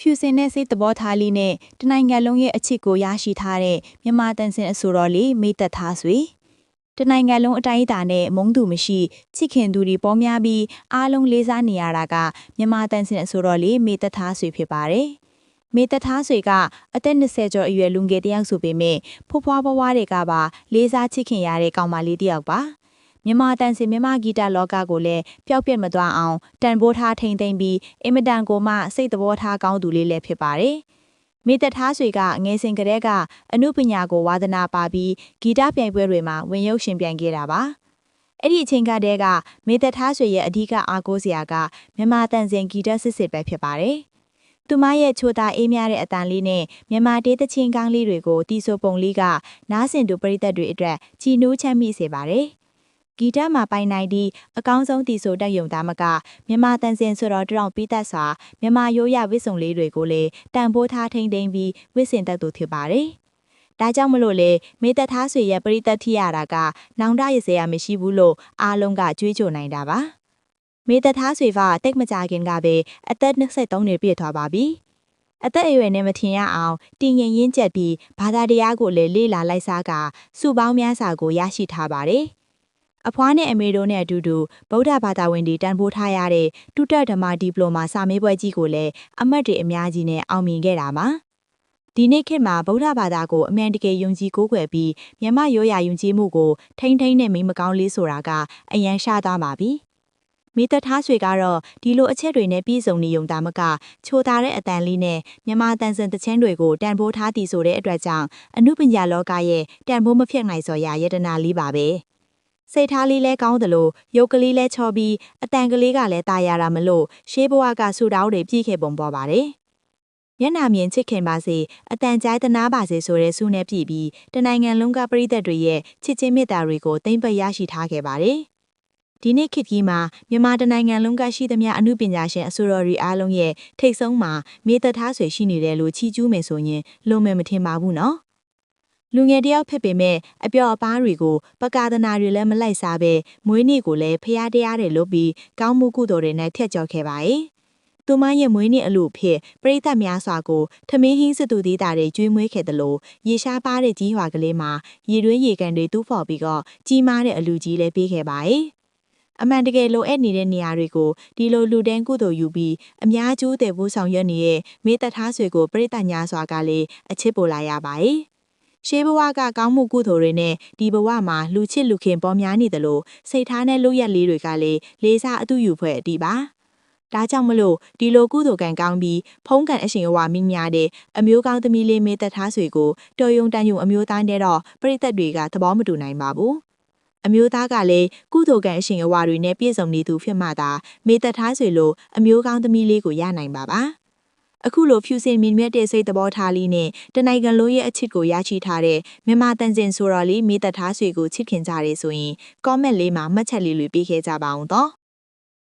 ဖြူစင်တဲ့စိတ်သဘောထားလေးနဲ့တနိုင်ငံလုံးရဲ့အချစ်ကိုရရှိထားတဲ့မြန်မာတန်စင်အဆိုတော်လေးမိသက်သားဆွေတနိုင်ငံလုံးအတိုင်းအတာနဲ့မုန်းသူမရှိချစ်ခင်သူတွေပေါများပြီးအားလုံးလေးစားနေရတာကမြန်မာတန်စင်အဆိုတော်လေးမိသက်သားဆွေဖြစ်ပါတယ်မိသက်သားဆွေကအသက်20ကျော်အရွယ်လူငယ်တယောက်ဆိုပေမဲ့ဖွားဖွားဘွားတွေကပါလေးစားချစ်ခင်ရတဲ့ကောင်မလေးတယောက်ပါမြန်မာတန်စင်မြန်မာဂီတလောကကိုလည်းပျောက်ပြတ်မသွားအောင်တန်ဖိုးထားထိန်သိမ်းပြီးအင်မတန်ကိုမှစိတ်သဘောထားကောင်းသူလေးလည်းဖြစ်ပါတယ်။မိသက်သားဆွေကငယ်စဉ်ကတည်းကအမှုပညာကိုဝါသနာပါပြီးဂီတပြိုင်ပွဲတွေမှာဝင်ရောက်ရှင်ပြိုင်ခဲ့တာပါ။အဲ့ဒီအချိန်ကတည်းကမိသက်သားဆွေရဲ့အဓိကအားကိုးစရာကမြန်မာတန်စင်ဂီတစစ်စစ်ပဲဖြစ်ပါတယ်။သူမရဲ့ချိုတာအေးမြတဲ့အတန်လေးနဲ့မြန်မာတေးသချင်းကောင်းလေးတွေကိုတီးဆိုပုံလေးကနားဆင်သူပရိသတ်တွေအတွက်ကြည်နူးချမ်းမြေ့စေပါတယ်။ဂီတမှာပိုင်နိုင်သည့်အကောင်းဆုံးတီဆိုတက်ယုံသားမကမြန်မာတန်စင်ဆိုတော်တောင်ပြီးသက်စွာမြန်မာရိုးရဝစ်စုံလေးတွေကိုလည်းတန်ဖိုးထားထိန်သိမ်းပြီးဝစ်စင်တတ်သူဖြစ်ပါတယ်။ဒါကြောင့်မလို့လေမိသက်သားဆွေရဲ့ပရိသတ်ထိရတာကနောင်တရစရာမရှိဘူးလို့အားလုံးကကြွေးကြော်နိုင်တာပါ။မိသက်သားဆွေကတိတ်မကြခင်ကပဲအသက်23နှစ်ပြည့်သွားပါပြီ။အသက်အရွယ်နဲ့မထင်ရအောင်တင်ရင်ရင်းကျက်ပြီးဘာသာတရားကိုလည်းလေ့လာလိုက်စားကစုပေါင်းများစွာကိုရရှိထားပါတယ်။အဖွားနဲ့အမေတို့နဲ့အတူတူဗုဒ္ဓဘာသာဝင်တွေတန်ဖိုးထားရတဲ့တုတ္တဓမ္မဒီပလိုမာစာမေးပွဲကြီးကိုလည်းအမတ်တွေအများကြီးနဲ့အောင်မြင်ခဲ့တာပါဒီနေ့ခေတ်မှာဗုဒ္ဓဘာသာကိုအမှန်တကယ်ယုံကြည်ကိုးကွယ်ပြီးမြန်မာရိုးရာယုံကြည်မှုကိုထိန်းနဲ့မိမကောင်းလေးဆိုတာကအရန်ရှားသွားပါပြီမိသက်သားဆွေကတော့ဒီလိုအချက်တွေနဲ့ပြည်စုံနေုံသားမကချိုသားတဲ့အတန်လေးနဲ့မြန်မာတန်စင်တချင်းတွေကိုတန်ဖိုးထားတည်ဆိုတဲ့အတွက်ကြောင့်အမှုပညာလောကရဲ့တန်ဖိုးမဖြစ်နိုင်စော်ရာယတနာလေးပါပဲစိတ်ထားလေးလဲကောင်းသလိုရုပ်ကလေးလဲချောပြီးအတန်ကလေးကလည်းตายရတာမလို့ရှေးဘဝကဆူတောင်းတွေပြည့်ခဲ့ပုံပေါ်ပါတယ်။မျက်နှာမြင်ချစ်ခင်ပါစေအတန်ကြိုက်သနာပါစေဆိုတဲ့ဆုနဲ့ပြည့်ပြီးတနိုင်ငံလုံးကပရိသတ်တွေရဲ့ချစ်ချင်းမေတ္တာတွေကိုသိမ့်ပတ်ရရှိထားခဲ့ပါတယ်။ဒီနေ့ခေတ်ကြီးမှာမြန်မာတနိုင်ငံလုံးကရှိသမျှအမှုပညာရှင်အဆိုတော်တွေအားလုံးရဲ့ထိတ်ဆုံးမှာမိသက်သားဆွေရှိနေတယ်လို့ချီးကျူးမယ်ဆိုရင်လုံမယ်မထင်ပါဘူးနော်။လူငယ်တယောက်ဖြစ်ပေမဲ့အပျော်အပါးတွေကိုပကာဒနာတွေလည်းမလိုက်စားပဲမွေးနေ့ကိုလည်းဖျားတရားတွေလုပ်ပြီးကောင်းမှုကုသိုလ်တွေနဲ့ထက်ကျော်ခဲ့ပါရဲ့။သူမရဲ့မွေးနေ့အလို့ဖြစ်ပရိသတ်များစွာကိုထမင်းဟင်းစတူသေးတာတွေကျွေးမွေးခဲ့တယ်လို့ရေရှားပါတဲ့ကြီးရွာကလေးမှာရေတွင်းရေကန်တွေတူးဖော်ပြီးတော့ကြီးမားတဲ့အလူကြီးလည်းပေးခဲ့ပါရဲ့။အမှန်တကယ်လိုအပ်နေတဲ့နေရာတွေကိုဒီလိုလူတန်းကုသိုလ်ယူပြီးအများကျိုးတဲ့ဖို့ဆောင်ရွက်နေတဲ့မိသက်သားဆွေကိုပရိသတ်များစွာကလည်းအချစ်ပို့လာရပါရဲ့။ရှေးဘဝကကောင်းမှုကုသိုလ်တွေနဲ့ဒီဘဝမှာလူချစ်လူခင်ပေါ်များနေတယ်လို့စိတ်ထားနဲ့လုပ်ရက်လေးတွေကလည်းလေးစားအတူယူဖွဲ့အတီးပါဒါကြောင့်မလို့ဒီလိုကုသိုလ်ကံကောင်းပြီးဖုံးကန်အရှင်အဝမင်းများတဲ့အမျိုးကောင်းသမီးလေးမိသက်သားဆွေကိုတော်ယုံတန်ယုံအမျိုးသားတဲ့တော့ပရိသတ်တွေကသဘောမတူနိုင်ပါဘူးအမျိုးသားကလည်းကုသိုလ်ကံအရှင်အဝတွေနဲ့ပြည့်စုံနေသူဖြစ်မှသာမိသက်သားဆွေလိုအမျိုးကောင်းသမီးလေးကိုရနိုင်ပါအခုလိုဖြူစင်မြင့်မြတ်တဲ့စိတ်သဘောထားလေးနဲ့တနိုင်ငံလုံးရဲ့အချစ်ကိုရရှိထားတဲ့မြန်မာတန်စင်ဆိုတော်လေးမိသက်သားဆွေကိုချစ်ခင်ကြရဲဆိုရင် comment လေးမှာမှတ်ချက်လေးတွေပေးခဲ့ကြပါအောင်တော့